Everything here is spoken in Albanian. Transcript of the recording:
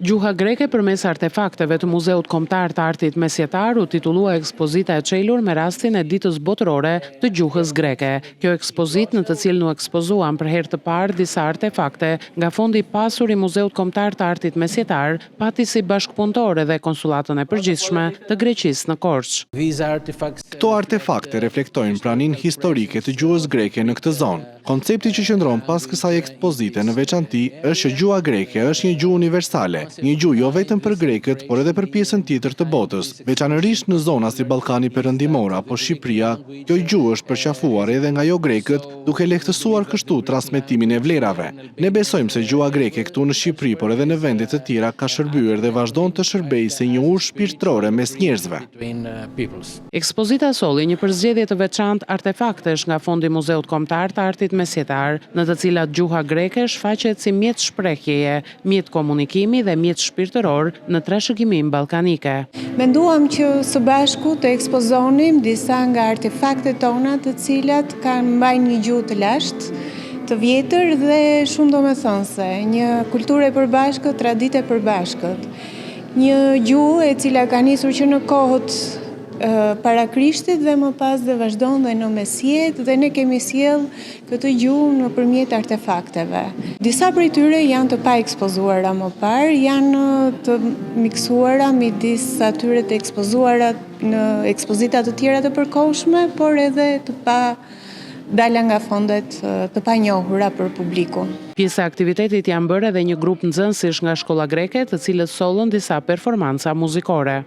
Gjuha greke përmes artefakteve të Muzeut Kombëtar të Artit Mesjetar u titullua ekspozita e çelur me rastin e ditës botërore të gjuhës greke. Kjo ekspozitë, në të cilën u ekspozuan për herë të parë disa artefakte nga fondi i pasur i Muzeut Kombëtar të Artit Mesjetar, pati si bashkëpunëtor edhe konsullatën e përgjithshme të Greqisë në Korçë. Këto artefakte reflektojnë praninë historike të gjuhës greke në këtë zonë. Koncepti që qëndron pas kësaj ekspozite në veçanti është që gjuha greke është një gjuhë universale, një gjuhë jo vetëm për grekët, por edhe për pjesën tjetër të botës. Veçanërisht në zona si Ballkani Perëndimor apo Shqipëria, kjo gjuhë është përqafuar edhe nga jo grekët, duke lehtësuar kështu transmetimin e vlerave. Ne besojmë se gjuha greke këtu në Shqipëri, por edhe në vende të tjera ka shërbyer dhe vazhdon të shërbejë si një urë shpirtërore mes njerëzve. Ekspozita solli një përzgjedhje të veçantë artefaktesh nga Fondi i Muzeut Kombëtar të Artit Mesjetar, në të cilat gjuha greke shfaqet si mjet shprehjeje, mjet komunikimi dhe mjet shpirtëror në trashëgiminë ballkanike. Menduam që së bashku të ekspozonim disa nga artefaktet tona të cilat mbajnë një gjuhë të lashtë, të vjetër dhe shumë domethënëse, një kulturë e përbashkët, traditë e përbashkët. Një gjuhë e cila ka nisur që në kohët para Krishtit dhe më pas dhe vazhdon dhe në mesjet dhe ne kemi sjell këtë gjuhë nëpërmjet artefakteve. Disa prej tyre janë të pa ekspozuara më parë, janë të miksuara midis atyre të ekspozuara në ekspozita të tjera të përkohshme, por edhe të pa dala nga fondet të panjohura për publikun. Pjesë e aktivitetit janë bërë edhe një grup nxënësish nga shkolla greke, të cilët sollën disa performanca muzikore.